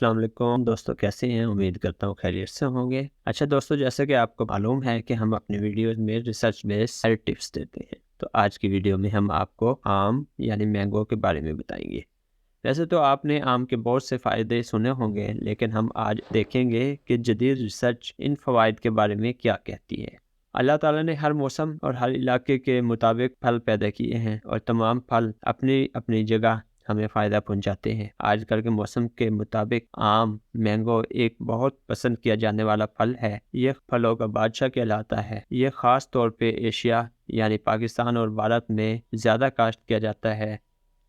السلام علیکم دوستوں، کیسے ہیں؟ امید کرتا ہوں خیریت سے ہوں گے۔ اچھا دوستوں، جیسا کہ آپ کو معلوم ہے کہ ہم اپنی ویڈیوز میں ریسرچ بیس ساری ٹپس دیتے ہیں، تو آج کی ویڈیو میں ہم آپ کو آم یعنی مینگو کے بارے میں بتائیں گے۔ ویسے تو آپ نے آم کے بہت سے فائدے سنے ہوں گے، لیکن ہم آج دیکھیں گے کہ جدید ریسرچ ان فوائد کے بارے میں کیا کہتی ہے۔ اللہ تعالیٰ نے ہر موسم اور ہر علاقے کے مطابق پھل پیدا کیے ہیں، اور تمام پھل اپنی اپنی جگہ ہمیں فائدہ پہنچاتے ہیں۔ آج کل کے موسم کے مطابق آم مینگو ایک بہت پسند کیا جانے والا پھل ہے۔ یہ پھلوں کا بادشاہ کہلاتا ہے۔ یہ خاص طور پہ ایشیا یعنی پاکستان اور بھارت میں زیادہ کاشت کیا جاتا ہے۔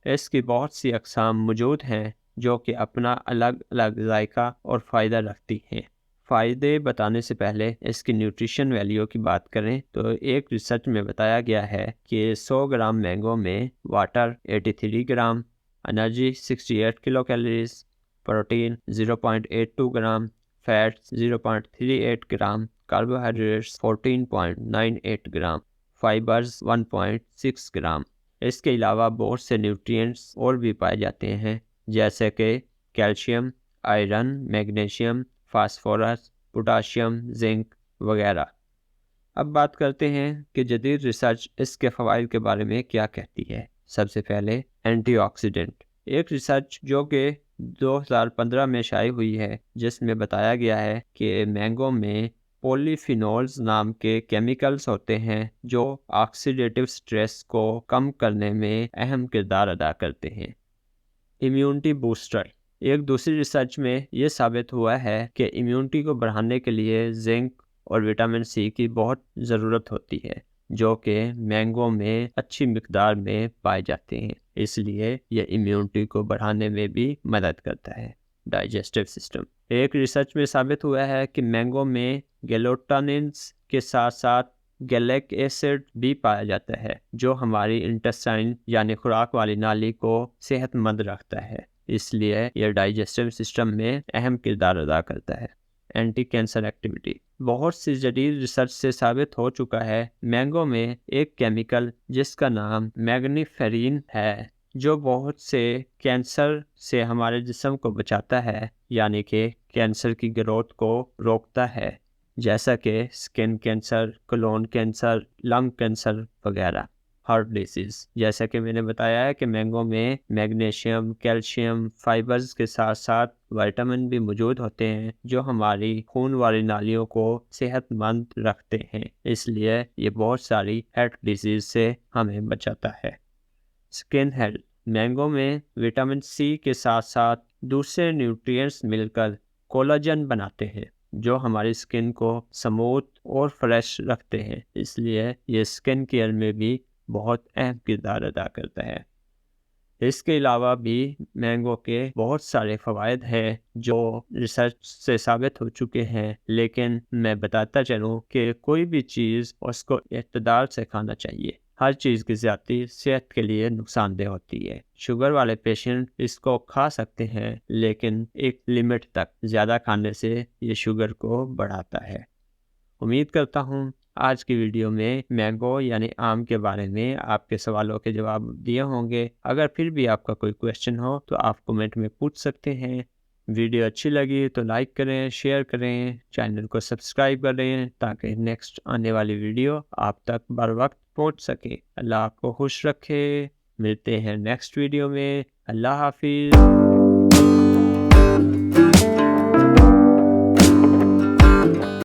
اس کی بہت سی اقسام موجود ہیں جو کہ اپنا الگ الگ ذائقہ اور فائدہ رکھتی ہیں۔ فائدے بتانے سے پہلے اس کی نیوٹریشن ویلیو کی بات کریں تو ایک ریسرچ میں بتایا گیا ہے کہ 100 گرام مینگو میں water 83 gram, energy 68 kilo calories, protein 0.82 gram, fats 0.38 gram, carbohydrates 14.98 gram, fibres 1.6 gram. اس کے علاوہ بہت سے نیوٹرینٹس اور بھی پائے جاتے ہیں، جیسے کہ calcium, iron, magnesium, phosphorus, potassium, zinc وغیرہ۔ اب بات کرتے ہیں کہ جدید ریسرچ اس کے فوائد کے بارے میں کیا کہتی ہے۔ سب سے پہلے اینٹی آکسیڈنٹ۔ ایک ریسرچ جو کہ 2015 میں شائع ہوئی ہے، جس میں بتایا گیا ہے کہ مینگو میں پولی فینولز نام کے کیمیکلز ہوتے ہیں جو آکسیڈیٹیو سٹریس کو کم کرنے میں اہم کردار ادا کرتے ہیں۔ Immunity booster. ایک دوسری ریسرچ میں یہ ثابت ہوا ہے کہ امیونٹی کو بڑھانے کے لیے زنک اور وٹامن سی کی بہت ضرورت ہوتی ہے، جو کہ مینگو میں اچھی مقدار میں پائے جاتے ہیں، اس لیے یہ امیونٹی کو بڑھانے میں بھی مدد کرتا ہے۔ Digestive system. ایک ریسرچ میں ثابت ہوا ہے کہ مینگو میں گیلوٹاننز کے ساتھ ساتھ گیلیک ایسڈ بھی پایا جاتا ہے، جو ہماری انٹسٹائن یعنی خوراک والی نالی کو صحت مند رکھتا ہے، اس لیے یہ ڈائجسٹیو سسٹم میں اہم کردار ادا کرتا ہے۔ Anti cancer activity. بہت سی جدید ریسرچ سے ثابت ہو چکا ہے مینگو میں ایک کیمیکل جس کا نام میگنیفیرین ہے، جو بہت سے کینسر سے ہمارے جسم کو بچاتا ہے، یعنی کہ کینسر کی گروتھ کو روکتا ہے، جیسا کہ skin cancer, colon cancer, lung cancer وغیرہ۔ Heart disease. جیسا کہ میں نے بتایا ہے کہ مینگو میں میگنیشیم، کیلشیم، فائبرز کے ساتھ ساتھ وائٹامن بھی موجود ہوتے ہیں جو ہماری خون والی نالیوں کو صحت مند رکھتے ہیں، اس لیے یہ بہت ساری ہارٹ ڈیزیز سے ہمیں بچاتا ہے۔ سکن ہیلتھ۔ مینگو میں وٹامن سی کے ساتھ ساتھ دوسرے نیوٹرینٹس مل کر کولاجن بناتے ہیں، جو ہماری سکن کو سموتھ اور فریش رکھتے ہیں، اس لیے یہ سکن کیئر میں بھی بہت اہم کردار ادا کرتا ہے۔ اس کے علاوہ بھی مینگو کے بہت سارے فوائد ہیں جو ریسرچ سے ثابت ہو چکے ہیں، لیکن میں بتاتا چلوں کہ کوئی بھی چیز اس کو اعتدال سے کھانا چاہیے۔ ہر چیز کی زیادتی صحت کے لیے نقصان دہ ہوتی ہے۔ شوگر والے پیشنٹ اس کو کھا سکتے ہیں، لیکن ایک لمٹ تک، زیادہ کھانے سے یہ شوگر کو بڑھاتا ہے۔ امید کرتا ہوں آج کی ویڈیو میں مینگو یعنی آم کے بارے میں آپ کے سوالوں کے جواب دیے ہوں گے۔ اگر پھر بھی آپ کا کوئی کویشچن ہو تو آپ کمنٹ میں پوچھ سکتے ہیں۔ ویڈیو اچھی لگی تو لائک کریں، شیئر کریں، چینل کو سبسکرائب کریں تاکہ نیکسٹ آنے والی ویڈیو آپ تک بر وقت پہنچ سکے۔ اللہ آپ کو خوش رکھے۔ ملتے ہیں نیکسٹ ویڈیو میں۔ اللہ حافظ۔